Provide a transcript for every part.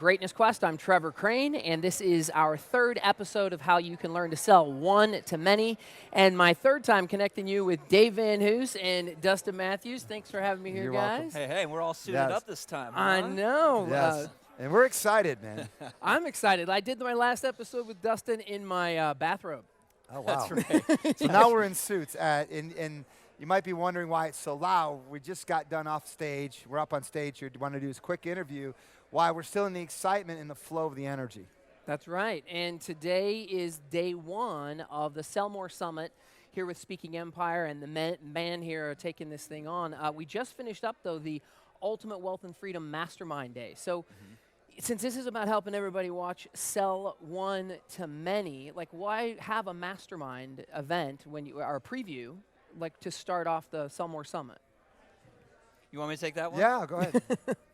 Greatness Quest. I'm Trevor Crane, and this is our third episode of how you can learn to sell one to many. And my third time connecting you with Dave VanHoose and Dustin Mathews. Thanks for having me here, You're guys. welcome. Hey, we're all suited up this time. Huh? I know. Yes. And we're excited, man. I'm excited. I did my last episode with Dustin in my bathrobe. Oh, wow. That's right. So now we're in suits. And you might be wondering why it's so loud. We just got done off stage. We're up on stage here. Want to do this quick interview why we're still in the excitement and the flow of the energy. That's right. And today is day one of the Sell More Summit here with Speaking Empire, and the man here are taking this thing on. We just finished up, though, the Ultimate Wealth and Freedom Mastermind Day. So since this is about helping everybody watch sell one to many, like why have a mastermind event when you, or a preview, like to start off the Sell More Summit? You want me to take that one? Yeah, go ahead.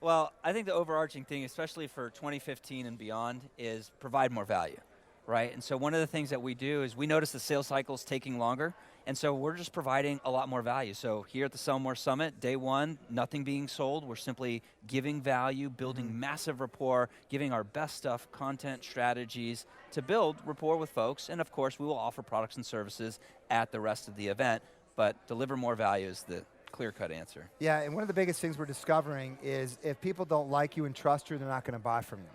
Well, I think the overarching thing, especially for 2015 and beyond, is provide more value, right? And so one of the things that we do is we notice the sales cycle is taking longer, and so we're just providing a lot more value. So here at the Sell More Summit, day one, nothing being sold. We're simply giving value, building massive rapport, giving our best stuff, content, strategies to build rapport with folks. And of course, we will offer products and services at the rest of the event, but deliver more value is the clear-cut answer. Yeah, and one of the biggest things we're discovering is if people don't like you and trust you, they're not going to buy from you.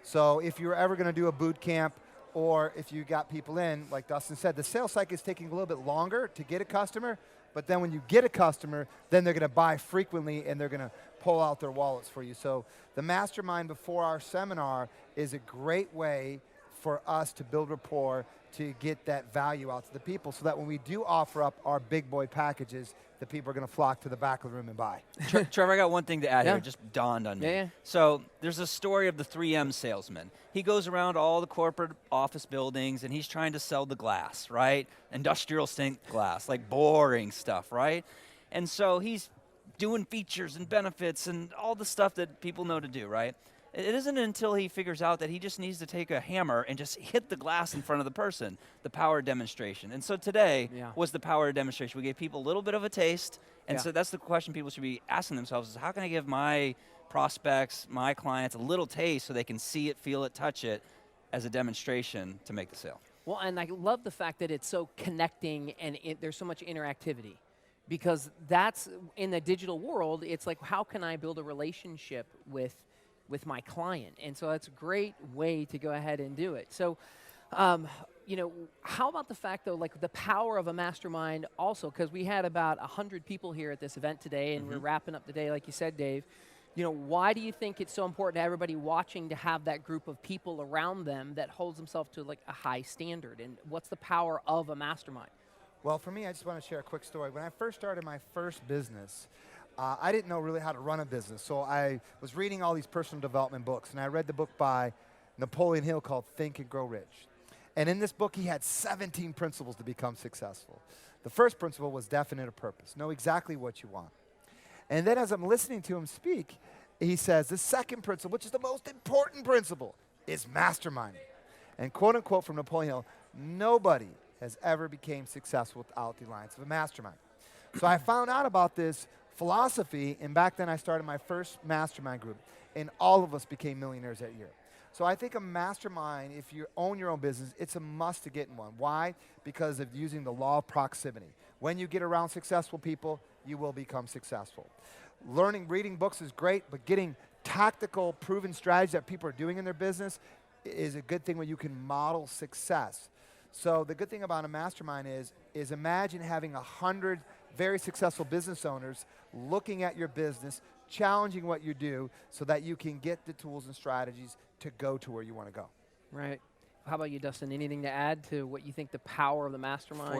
So if you're ever going to do a boot camp, or if you got people in, like Dustin said, the sales cycle is taking a little bit longer to get a customer, but then when you get a customer, then they're going to buy frequently and they're going to pull out their wallets for you. So the mastermind before our seminar is a great way for us to build rapport, to get that value out to the people, so that when we do offer up our big boy packages, the people are going to flock to the back of the room and buy. Trevor, I got one thing to add Yeah. here. It just dawned on me. Yeah. So there's a story of the 3M salesman. He goes around all the corporate office buildings, and he's trying to sell the glass, right? Industrial strength glass, like boring stuff, right? And so he's doing features and benefits and all the stuff that people know to do, right? It isn't until he figures out that he just needs to take a hammer and just hit the glass in front of the person, the power demonstration. And so today was the power demonstration. We gave people a little bit of a taste, and so that's the question people should be asking themselves is how can I give my prospects, my clients a little taste so they can see it, feel it, touch it as a demonstration to make the sale. Well, and I love the fact that it's so connecting and there's so much interactivity, because that's, in the digital world, it's like, how can I build a relationship with my client? And so that's a great way to go ahead and do it. So, you know, how about the fact, though, like the power of a mastermind also, because we had about 100 people here at this event today, and we're wrapping up the day, like you said, Dave. You know, why do you think it's so important to everybody watching to have that group of people around them that holds themselves to like a high standard? And what's the power of a mastermind? Well, for me, I just want to share a quick story. When I first started my first business, I didn't know really how to run a business. So I was reading all these personal development books, and I read the book by Napoleon Hill called Think and Grow Rich. And in this book, he had 17 principles to become successful. The first principle was definite a purpose. Know exactly what you want. And then as I'm listening to him speak, he says, the second principle, which is the most important principle, is masterminding. And quote unquote from Napoleon Hill, nobody has ever became successful without the alliance of a mastermind. So I found out about this philosophy, and back then I started my first mastermind group, and all of us became millionaires that year. So I think a mastermind, if you own your own business, it's a must to get in one. Why? Because of using the law of proximity. When you get around successful people, you will become successful. Reading books is great, but getting tactical, proven strategies that people are doing in their business is a good thing when you can model success. So the good thing about a mastermind is imagine having 100 very successful business owners looking at your business, challenging what you do so that you can get the tools and strategies to go to where you want to go. Right. How about you, Dustin? Anything to add to what you think the power of the mastermind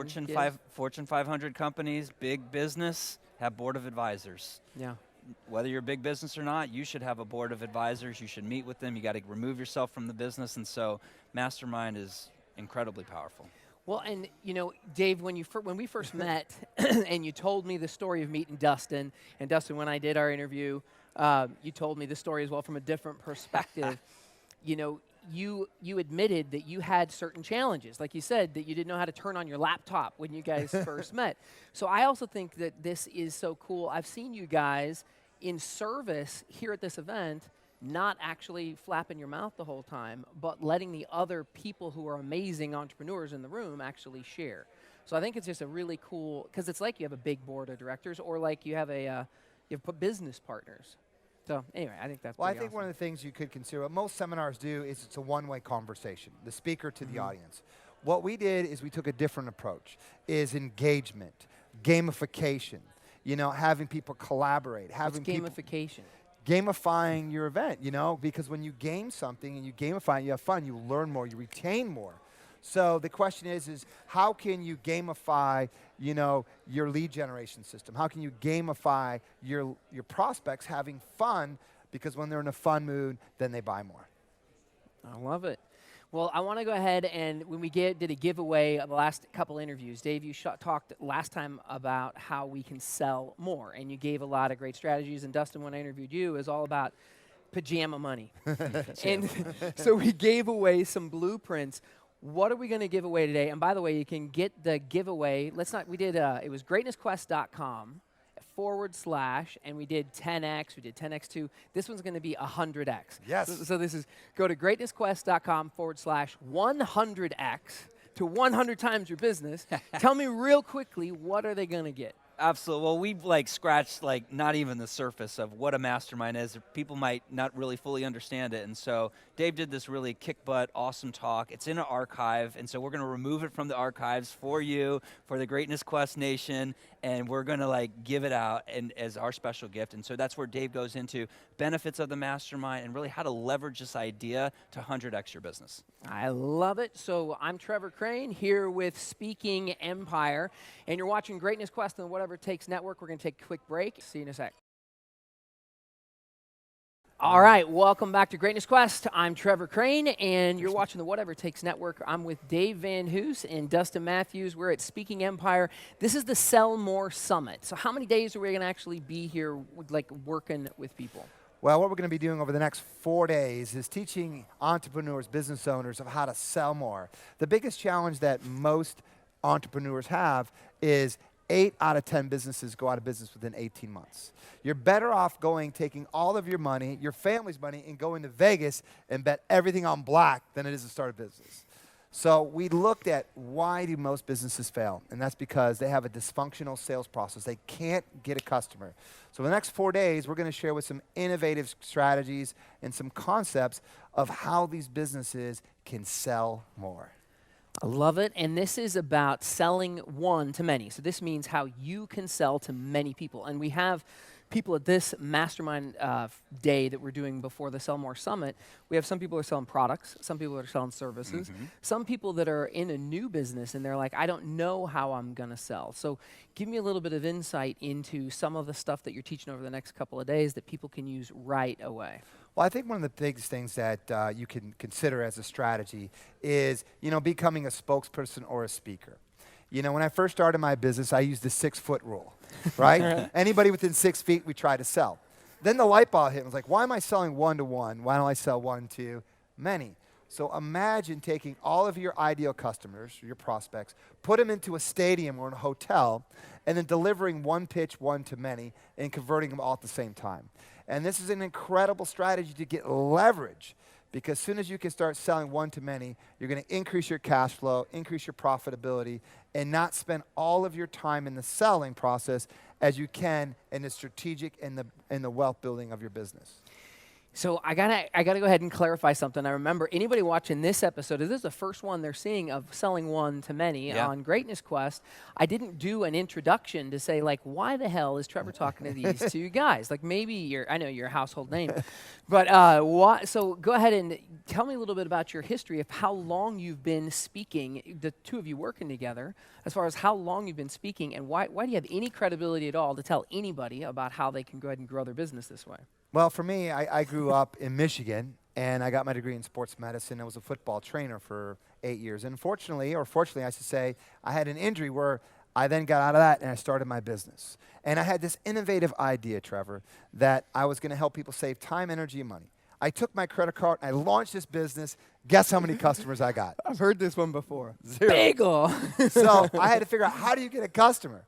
Fortune 500 companies, big business, have board of advisors. Yeah. Whether you're a big business or not, you should have a board of advisors. You should meet with them. You got to remove yourself from the business. And so mastermind is incredibly powerful. Well, and you know, Dave, when we first met, and you told me the story of meeting Dustin, and Dustin, when I did our interview, you told me the story as well from a different perspective. You know, you admitted that you had certain challenges, like you said, that you didn't know how to turn on your laptop when you guys first met. So I also think that this is so cool. I've seen you guys in service here at this event not actually flapping your mouth the whole time, but letting the other people who are amazing entrepreneurs in the room actually share. So I think it's just a really cool, because it's like you have a big board of directors, or like you have business partners. So anyway, I think that's Well, I pretty think one of awesome. the things you could consider, what most seminars do is it's a one-way conversation, the speaker to the Mm-hmm. audience. What we did is we took a different approach, is engagement, gamification, having people collaborate, It's having people gamification. gamifying your event, because when you game something and you gamify it, you have fun, you learn more, you retain more. So the question is how can you gamify, your lead generation system? How can you gamify your prospects having fun? Because when they're in a fun mood, then they buy more. I love it. Well, I want to go ahead and when we did a giveaway of the last couple interviews, Dave, you talked last time about how we can sell more, and you gave a lot of great strategies. And Dustin, when I interviewed you, is all about pajama money. And so we gave away some blueprints. What are we going to give away today? And by the way, you can get the giveaway. It was greatnessquest.com / and we did 10x, we did 10x2. This one's going to be 100x. Yes. So this is, go to greatnessquest.com / 100x to 100 times your business. Tell me real quickly, what are they going to get? Absolutely. Well, we've scratched not even the surface of what a mastermind is. People might not really fully understand it. And so Dave did this really kick butt, awesome talk. It's in an archive. And so we're going to remove it from the archives for you, for the Greatness Quest Nation. And we're going to give it out as our special gift. And so that's where Dave goes into benefits of the mastermind and really how to leverage this idea to 100x your business. I love it. So I'm Trevor Crane here with Speaking Empire, and you're watching Greatness Quest on the Whatever It Takes Network. We're going to take a quick break. See you in a sec. All right, welcome back to Greatness Quest. I'm Trevor Crane, and you're watching the Whatever It Takes Network. I'm with Dave VanHoose and Dustin Mathews. We're at Speaking Empire. This is the Sell More Summit. So how many days are we going to actually be here, working with people? Well, what we're going to be doing over the next 4 days is teaching entrepreneurs, business owners, of how to sell more. The biggest challenge that most entrepreneurs have is 8 out of 10 businesses go out of business within 18 months. You're better off taking all of your money, your family's money, and going to Vegas and bet everything on black than it is to start a business. So we looked at why do most businesses fail, and that's because they have a dysfunctional sales process. They can't get a customer. So the next 4 days, we're going to share with some innovative strategies and some concepts of how these businesses can sell more. I love it. And this is about selling one to many. So this means how you can sell to many people. And we have people at this mastermind day that we're doing before the Sell More Summit. We have some people who are selling products, some people that are selling services, some people that are in a new business and they're like, I don't know how I'm going to sell. So give me a little bit of insight into some of the stuff that you're teaching over the next couple of days that people can use right away. Well, I think one of the biggest things that you can consider as a strategy is, becoming a spokesperson or a speaker. When I first started my business, I used the 6-foot rule, right? Anybody within 6 feet, we try to sell. Then the light bulb hit. I was like, why am I selling one-to-one? Why don't I sell one to many? So imagine taking all of your ideal customers, your prospects, put them into a stadium or in a hotel, and then delivering one pitch, one to many, and converting them all at the same time. And this is an incredible strategy to get leverage, because as soon as you can start selling one to many, you're going to increase your cash flow, increase your profitability, and not spend all of your time in the selling process as you can in the strategic and the wealth building of your business. So I gotta go ahead and clarify something. I remember anybody watching this episode, this is the first one they're seeing of selling one to many on Greatness Quest. I didn't do an introduction to say why the hell is Trevor talking to these two guys? Maybe I know you're a household name, but so go ahead and tell me a little bit about your history of how long you've been speaking, the two of you working together, as far as how long you've been speaking, and why do you have any credibility at all to tell anybody about how they can go ahead and grow their business this way? Well, for me, I grew up in Michigan, and I got my degree in sports medicine. I was a football trainer for 8 years. And fortunately, I should say, I had an injury where I then got out of that, and I started my business. And I had this innovative idea, Trevor, that I was going to help people save time, energy, and money. I took my credit card, and I launched this business. Guess how many customers I got? I've heard this one before. 0. Bagel. So I had to figure out, how do you get a customer?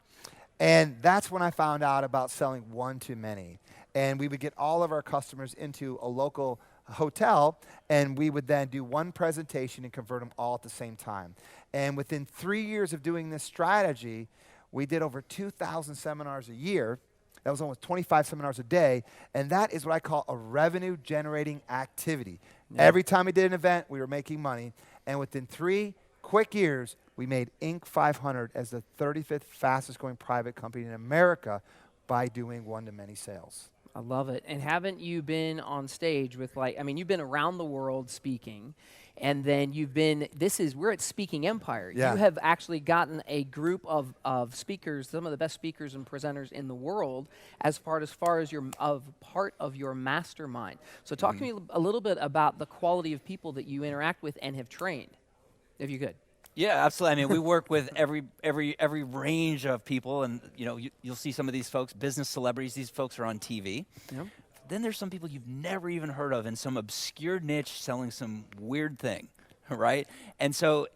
And that's when I found out about selling one to many. and we would get all of our customers into a local hotel, and we would then do one presentation and convert them all at the same time. And within 3 years of doing this strategy, we did over 2,000 seminars a year. That was almost 25 seminars a day, and that is what I call a revenue-generating activity. Yeah. Every time we did an event, we were making money, and within 3 quick years, we made Inc. 500 as the 35th fastest-growing private company in America by doing one-to-many sales. I love it. And haven't you been on stage with you've been around the world speaking, and then we're at Speaking Empire. Yeah. You have actually gotten a group of speakers, some of the best speakers and presenters in the world, as far as part of your mastermind. So talk to me a little bit about the quality of people that you interact with and have trained, if you could. Yeah, absolutely. I mean, we work with every range of people, and you'll see some of these folks, business celebrities. These folks are on TV. Yep. Then there's some people you've never even heard of in some obscure niche selling some weird thing, right? And so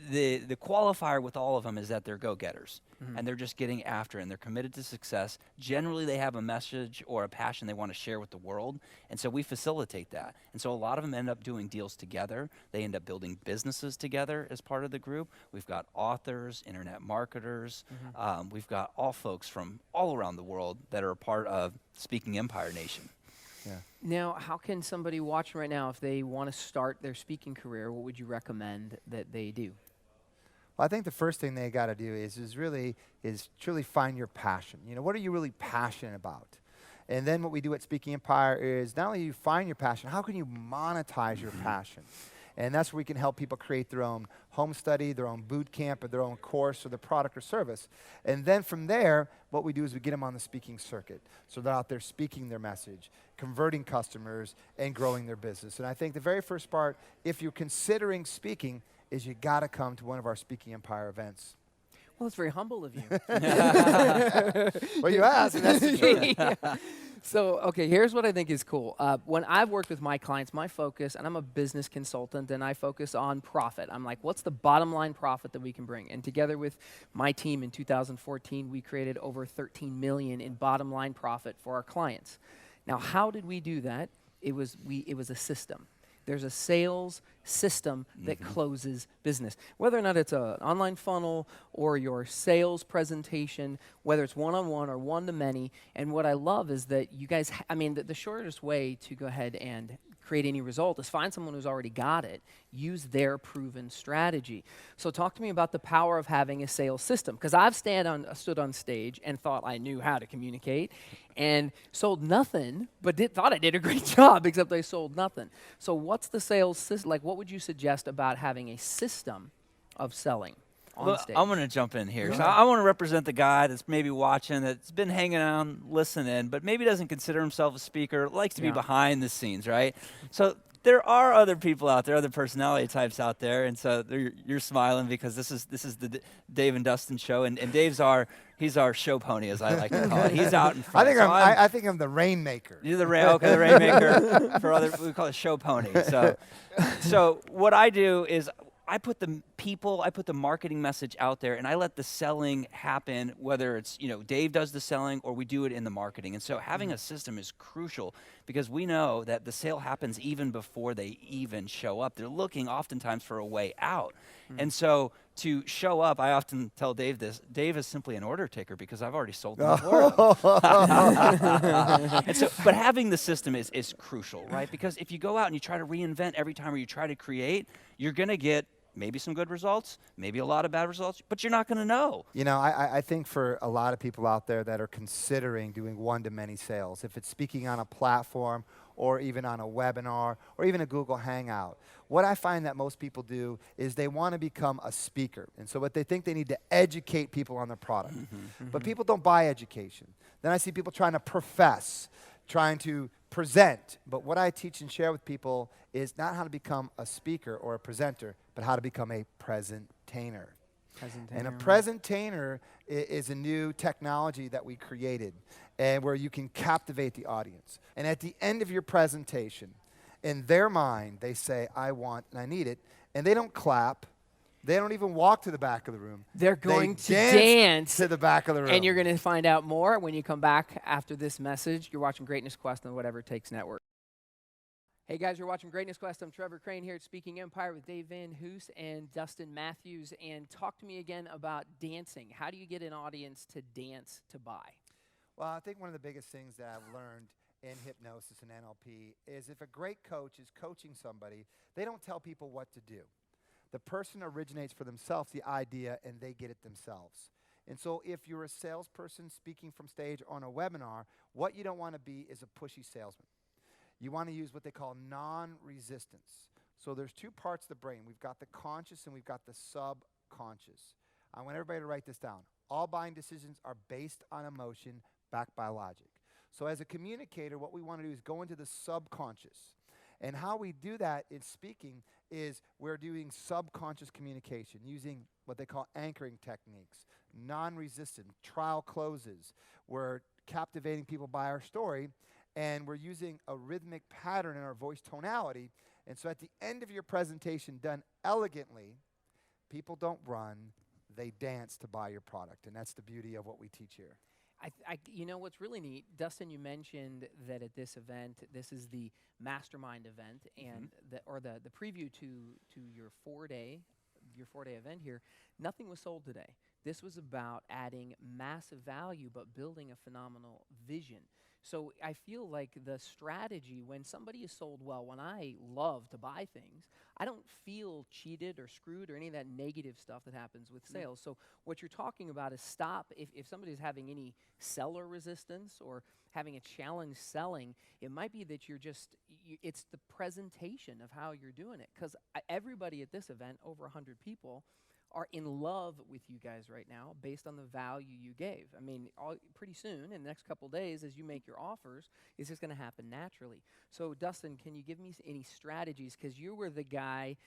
the qualifier with all of them is that they're go-getters, and they're just getting after it, and they're committed to success. Generally, they have a message or a passion they want to share with the world, and so we facilitate that. And so a lot of them end up doing deals together. They end up building businesses together as part of the group. We've got authors, internet marketers. We've got all folks from all around the world that are a part of Speaking Empire Nation. Yeah. Now, how can somebody watching right now, if they want to start their speaking career, what would you recommend that they do? Well, I think the first thing they got to do is truly find your passion. What are you really passionate about? And then what we do at Speaking Empire is not only you find your passion, how can you monetize your passion? And that's where we can help people create their own home study, their own boot camp, or their own course, or their product or service. And then from there, what we do is we get them on the speaking circuit. So they're out there speaking their message, converting customers, and growing their business. And I think the very first part, if you're considering speaking, is you got to come to one of our Speaking Empire events. Well, it's very humble of you. Well, you asked, and that's the truth. Yeah. So, okay, here's what I think is cool. When I've worked with my clients, my focus, and I'm a business consultant, and I focus on profit. I'm like, what's the bottom line profit that we can bring? And together with my team in 2014, we created over $13 million in bottom line profit for our clients. Now, how did we do that? It was a system. There's a sales system that closes business. Whether or not it's an online funnel or your sales presentation, whether it's one-on-one or one-to-many. And what I love is that you guys, the shortest way to go ahead and create any result is find someone who's already got it, use their proven strategy. So talk to me about the power of having a sales system, because I've stood on stage and thought I knew how to communicate and sold nothing, but thought I did a great job, except I sold nothing. So what's the sales system? What would you suggest about having a system of selling on stage? I'm going to jump in here. Yeah. So I want to represent the guy that's maybe watching, that's been hanging on, listening, but maybe doesn't consider himself a speaker, likes to be behind the scenes, right? So there are other people out there, other personality types out there, and so you're smiling because this is the Dave and Dustin show, and Dave's he's our show pony, as I like to call it. He's out in front. I think I'm the rainmaker. You're the rainmaker. For other, we call it show pony. So what I do is I put the marketing message out there, and I let the selling happen, whether it's, Dave does the selling or we do it in the marketing. And so having a system is crucial, because we know that the sale happens even before they even show up. They're looking oftentimes for a way out. And so to show up, I often tell Dave this, Dave is simply an order taker because I've already sold them before. But having the system is crucial, right? Because if you go out and you try to reinvent every time, or you try to create, you're going to get maybe some good results, maybe a lot of bad results, but you're not going to know. I think for a lot of people out there that are considering doing one-to-many sales, if it's speaking on a platform or even on a webinar or even a Google Hangout, what I find that most people do is they want to become a speaker. And so what they think, they need to educate people on their product. But people don't buy education. Then I see people trying to profess, trying to present. But what I teach and share with people is not how to become a speaker or a presenter, but how to become a presentainer. And a presentainer is a new technology that we created, and where you can captivate the audience. And at the end of your presentation, in their mind, they say, I want and I need it. And they don't clap. They don't even walk to the back of the room. They're going They to dance to the back of the room. And you're going to find out more when you come back after this message. You're watching Greatness Quest on Whatever It Takes Network. Hey guys, you're watching Greatness Quest. I'm Trevor Crane here at Speaking Empire with Dave VanHoose and Dustin Mathews. And talk to me again about dancing. How do you get an audience to dance to buy? Well, I think one of the biggest things that I've learned in hypnosis and NLP is if a great coach is coaching somebody, they don't tell people what to do. The person originates for themselves the idea, and they get it themselves. And so if you're a salesperson speaking from stage on a webinar, what you don't want to be is a pushy salesman. You want to use what they call non-resistance. So there's two parts of the brain. We've got the conscious and we've got the subconscious. I want everybody to write this down. All buying decisions are based on emotion, backed by logic. So as a communicator, what we want to do is go into the subconscious. And how we do that in speaking is we're doing subconscious communication using what they call anchoring techniques, non-resistant, trial closes. We're captivating people by our story, and we're using a rhythmic pattern in our voice tonality. And so at the end of your presentation, done elegantly, people don't run, they dance to buy your product. And that's the beauty of what we teach here. You know what's really neat, Dustin, you mentioned that at this event, this is the mastermind event, and the preview to your four-day event here, nothing was sold today. This was about adding massive value but building a phenomenal vision. So I feel like the strategy, when somebody is sold well, when I love to buy things, I don't feel cheated or screwed or any of that negative stuff that happens with sales. So what you're talking about is stop. If somebody's having any seller resistance or having a challenge selling, it might be that you're just, it's the presentation of how you're doing it. Because everybody at this event, over 100 people, are in love with you guys right now based on the value you gave. I mean, pretty soon, in the next couple days, as you make your offers, it's just going to happen naturally. So, Dustin, can you give me any strategies? Because you were the guy,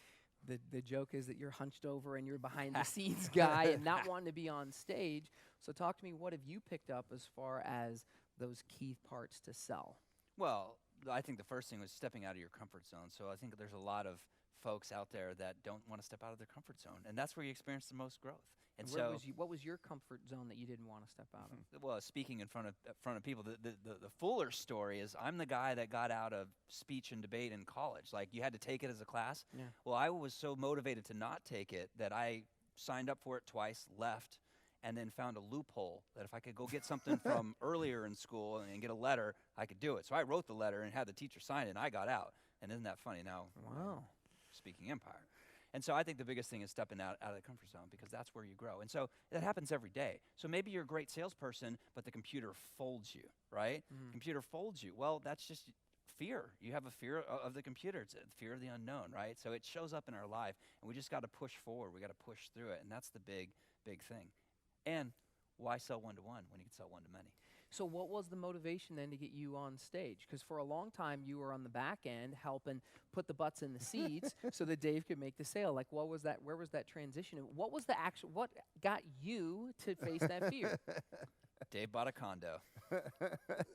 the joke is that you're hunched over and you're behind the scenes guy and not wanting to be on stage. So talk to me, what have you picked up as far as those key parts to sell? Well, I think the first thing was stepping out of your comfort zone. So I think there's a lot of folks out there that don't want to step out of their comfort zone, and that's where you experience the most growth. And so, what was your comfort zone that you didn't want to step out of? Well, speaking in front of people, the fuller story is I'm the guy that got out of speech and debate in college. Like, you had to take it as a class. Yeah. Well, I was so motivated to not take it that I signed up for it twice, left, and then found a loophole that if I could go get something from earlier in school and get a letter, I could do it. So I wrote the letter and had the teacher sign it, and I got out. And isn't that funny? Now, wow. Speaking Empire. And so I think the biggest thing is stepping out of the comfort zone, because that's where you grow. And so that happens every day. So maybe you're a great salesperson, but the computer folds you, right? Computer folds you. Well, that's just fear. You have a fear of the computer. It's a fear of the unknown, right? So it shows up in our life, and we just got to push forward. We got to push through it, and that's the big thing. And why sell one-to-one when you can sell one-to-many? So what was the motivation then to get you on stage? Because for a long time you were on the back end helping put the butts in the seats so that Dave could make the sale. Like, what was that? Where was that transition? And what was the actual? What got you to face that fear? Dave bought a condo.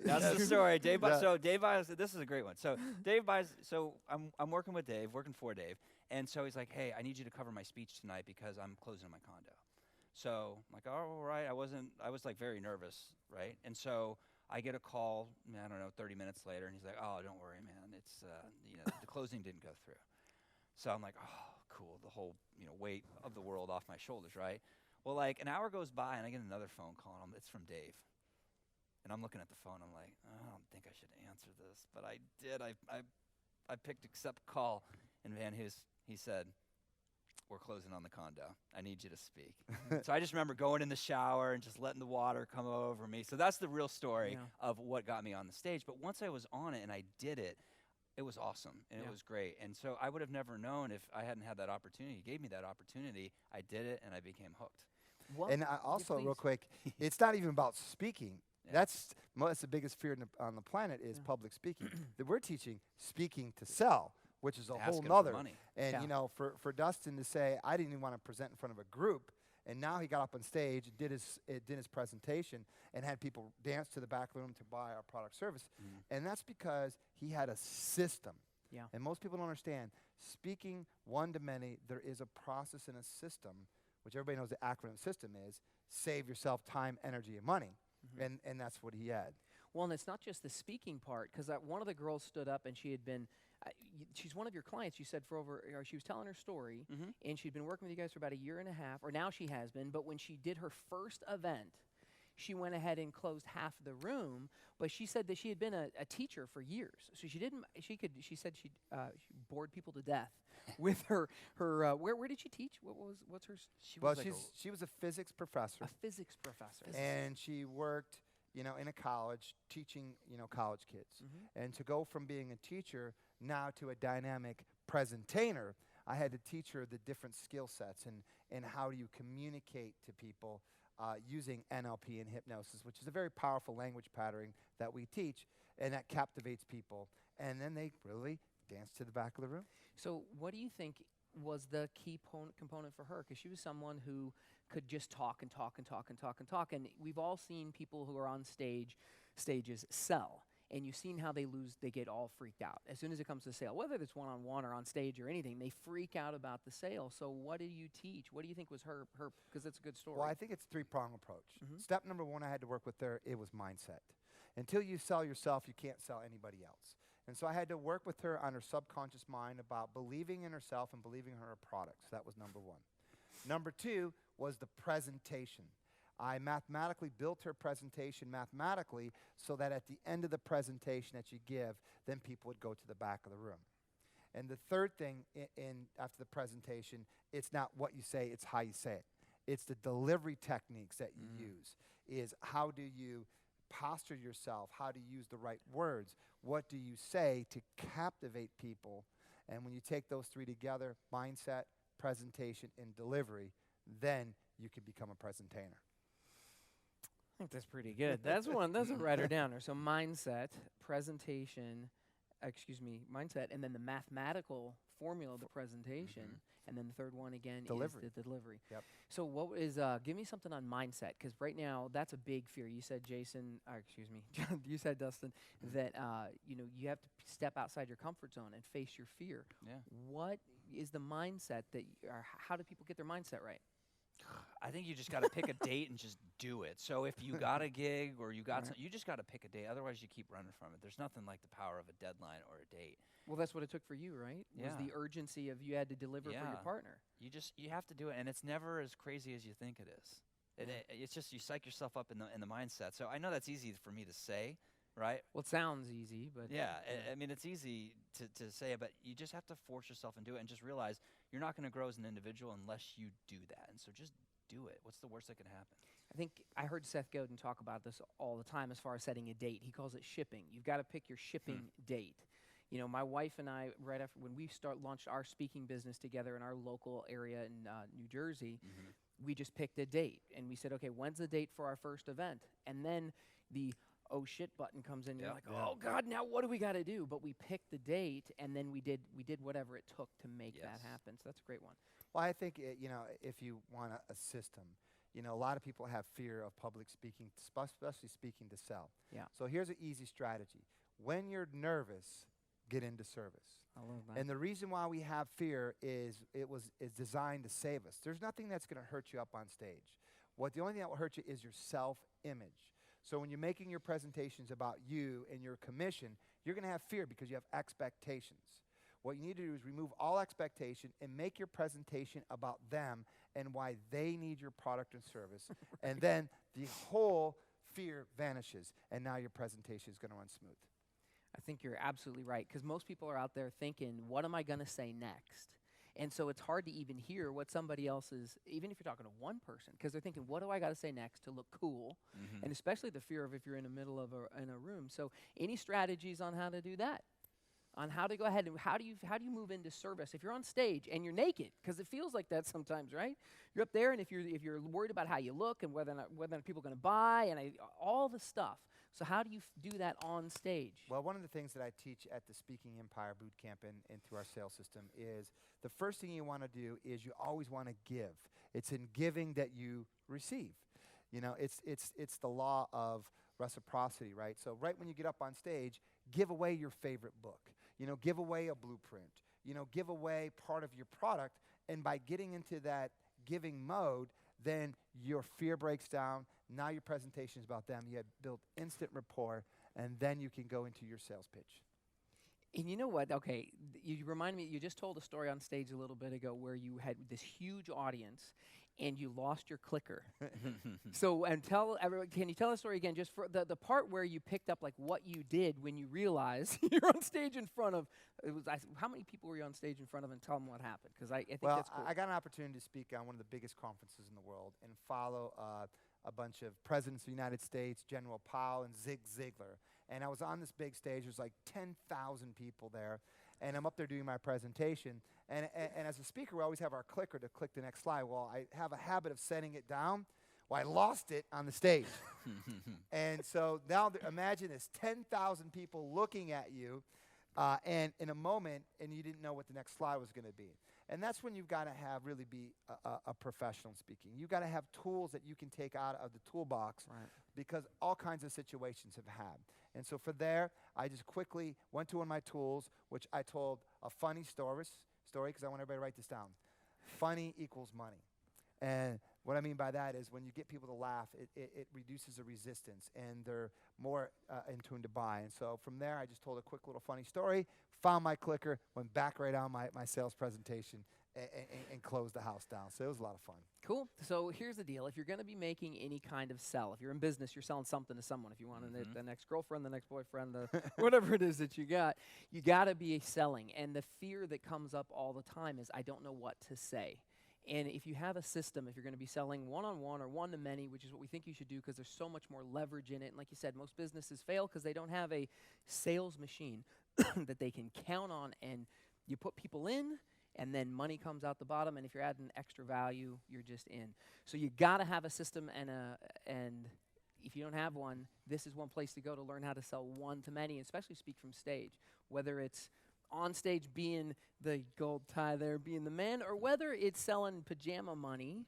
That's the story. Dave bought. So Dave buys. This is a great one. So Dave buys. So I'm working with Dave, working for Dave, and so he's like, "Hey, I need you to cover my speech tonight because I'm closing my condo." So I'm like, all right, I was like very nervous, right? And so I get a call, I don't know, 30 minutes later, and he's like, oh, don't worry, man. It's, the closing didn't go through. So I'm like, oh, cool, the whole, weight of the world off my shoulders, right? Well, like an hour goes by, and I get another phone call, and it's from Dave. And I'm looking at the phone, I'm like, I don't think I should answer this, but I did. I picked accept call, and VanHoose, he said, we're closing on the condo. I need you to speak. So I just remember going in the shower and just letting the water come over me. So that's the real story of what got me on the stage. But once I was on it and I did it, it was awesome and it was great. And so I would have never known if I hadn't had that opportunity. He gave me that opportunity. I did it and I became hooked. And also, real quick, it's not even about speaking. That's the biggest fear on the planet is public speaking. That we're teaching speaking to sell, which is a whole nother. And for Dustin to say, I didn't even want to present in front of a group, and now he got up on stage, did his presentation, and had people dance to the back of the room to buy our product service. And that's because he had a system. Yeah. And most people don't understand, speaking one to many, there is a process and a system, which everybody knows the acronym system is, save yourself time, energy, and money. And that's what he had. Well, and it's not just the speaking part, because one of the girls stood up and she had been, she's one of your clients, you said, for over, or she was telling her story, and she'd been working with you guys for about a year and a half, or now she has been, but when she did her first event, she went ahead and closed half the room, but she said that she had been a teacher for years. So she said she bored people to death with her, where did she teach? What's her, she was like she was a physics professor. a physics professor. And she worked, in a college teaching, college kids. And to go from being a teacher now to a dynamic presentator, I had to teach her the different skill sets and how do you communicate to people using NLP and hypnosis, which is a very powerful language pattern that we teach, and that captivates people. And then they really dance to the back of the room. So what do you think was the key component for her? Because she was someone who could just talk and talk and talk and talk and talk. And we've all seen people who are on stages sell. And you've seen how they get all freaked out. As soon as it comes to sale, whether it's one-on-one or on stage or anything, they freak out about the sale. So what do you teach? What do you think was her, because it's a good story. Well, I think it's a three-prong approach. Step number one I had to work with her, it was mindset. Until you sell yourself, you can't sell anybody else. And so I had to work with her on her subconscious mind about believing in herself and believing in her products. That was number one. Number two was the presentation. I mathematically built her presentation mathematically so that at the end of the presentation that you give, then people would go to the back of the room. And the third thing after the presentation, it's not what you say, it's how you say it. It's the delivery techniques that you use. Is how do you posture yourself? How do you use the right words? What do you say to captivate people? And when you take those three together, mindset, presentation, and delivery, then you can become a presentator. I think that's pretty good. That's a writer-downer. So mindset, presentation, mindset, and then the mathematical formula of the presentation, and then the third one again is the delivery. Yep. So what is, give me something on mindset, because right now that's a big fear. You said, you said, Dustin, that you have to step outside your comfort zone and face your fear. Yeah. What is the mindset or how do people get their mindset right? I think you just got to pick a date and just do it. So if you got a gig or you got something, you just got to pick a date. Otherwise, you keep running from it. There's nothing like the power of a deadline or a date. Well, that's what it took for you, right? Yeah. Was the urgency of you had to deliver for your partner. You have to do it, and it's never as crazy as you think it is. It's just you psych yourself up in the mindset. So I know that's easy for me to say, right? Well, it sounds easy, but yeah, I mean it's easy to say, but you just have to force yourself and do it, and just realize you're not going to grow as an individual unless you do that. And so just do it. What's the worst that can happen? I think I heard Seth Godin talk about this all the time as far as setting a date. He calls it shipping. You've got to pick your shipping date. My wife and I, right after when we launched our speaking business together in our local area in New Jersey, we just picked a date and we said, okay, when's the date for our first event? And then the oh shit button comes in. You're like, oh God, now what do we got to do? But we picked the date, and then we did whatever it took to make that happen. So that's a great one. Well, I think if you want a system, a lot of people have fear of public speaking, especially speaking to sell. Yeah. So here's an easy strategy: when you're nervous, get into service. I love that. And the reason why we have fear is it's designed to save us. There's nothing that's going to hurt you up on stage. The only thing that will hurt you is your self-image. So when you're making your presentations about you and your commission, you're going to have fear because you have expectations. What you need to do is remove all expectation and make your presentation about them and why they need your product and service. And then the whole fear vanishes, and now your presentation is going to run smooth. I think you're absolutely right, because most people are out there thinking, what am I going to say next? And so it's hard to even hear what somebody else is, even if you're talking to one person, because they're thinking, what do I got to say next to look cool? And especially the fear of if you're in the middle of in a room. So any strategies on how to do that? On how to go ahead and how do you move into service if you're on stage and you're naked, because it feels like that sometimes, right? You're up there, and if you're worried about how you look and whether or not people are going to buy and all the stuff. So how do you do that on stage? Well, one of the things that I teach at the Speaking Empire Bootcamp and through our sales system is the first thing you want to do is you always want to give. It's in giving that you receive. It's the law of reciprocity, right? So right when you get up on stage, give away your favorite book. give away a blueprint, give away part of your product. And by getting into that giving mode, then your fear breaks down. Now your presentation is about them. You have built instant rapport, and then you can go into your sales pitch. And you know what? Okay, you remind me, you just told a story on stage a little bit ago where you had this huge audience and you lost your clicker. So, and tell everyone, can you tell the story again, just for the part where you picked up like what you did when you realized you're on stage in front of, how many people were you on stage in front of, and tell them what happened? Because I think that's cool. I got an opportunity to speak on one of the biggest conferences in the world and follow a bunch of presidents of the United States, General Powell and Zig Ziglar. And I was on this big stage. There's like 10,000 people there. And I'm up there doing my presentation. And as a speaker, we always have our clicker to click the next slide. Well, I have a habit of setting it down. Well, I lost it on the stage. And so now imagine this, 10,000 people looking at you and in a moment, and you didn't know what the next slide was going to be. And that's when you've got to really be a professional speaking. You've got to have tools that you can take out of the toolbox, Right. because all kinds of situations have had. And so for there, I just quickly went to one of my tools, which I told a funny story, because I want everybody to write this down. Funny equals money. And what I mean by that is when you get people to laugh, it reduces the resistance, and they're more in tune to buy. And so from there, I just told a quick little funny story, found my clicker, went back right on my sales presentation, and closed the house down. So it was a lot of fun. Cool. So here's the deal. If you're going to be making any kind of sell, if you're in business, you're selling something to someone. If you want the next girlfriend, the next boyfriend, whatever it is that you got to be selling. And the fear that comes up all the time is, I don't know what to say. And if you have a system, if you're going to be selling one-on-one or one-to-many, which is what we think you should do because there's so much more leverage in it. And like you said, most businesses fail because they don't have a sales machine that they can count on, and you put people in, and then money comes out the bottom, and if you're adding extra value, you're just in. So you got to have a system, and if you don't have one, this is one place to go to learn how to sell one-to-many, especially speak from stage, whether it's on stage being the gold tie there, being the man, or whether it's selling pajama money,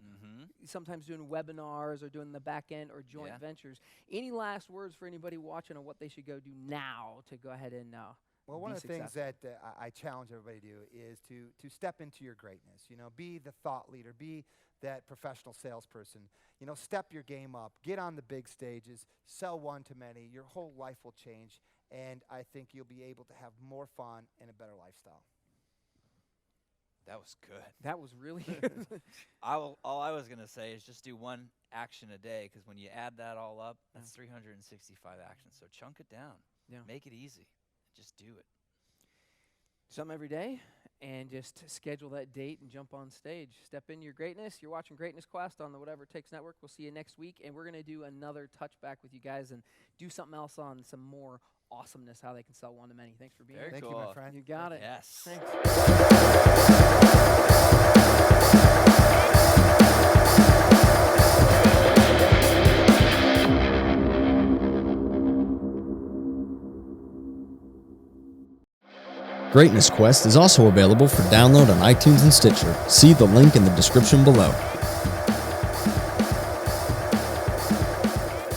sometimes doing webinars or doing the back end or joint ventures. Any last words for anybody watching on what they should go do now to go ahead and well, one of the things that I challenge everybody to do is to step into your greatness. Be the thought leader. Be that professional salesperson. Step your game up. Get on the big stages. Sell one-to-many. Your whole life will change, and I think you'll be able to have more fun and a better lifestyle. That was good. That was really good. All I was going to say is just do one action a day, because when you add that all up, that's 365 actions. So chunk it down. Yeah. Make it easy. Just do it. Something every day, and just schedule that date and jump on stage. Step into your greatness. You're watching Greatness Quest on the Whatever It Takes Network. We'll see you next week, and we're going to do another touchback with you guys and do something else on some more awesomeness, how they can sell one-to-many. Thanks for being here. Thank you, my friend. You got it. Yes. Thanks. Greatness Quest is also available for download on iTunes and Stitcher. See the link in the description below.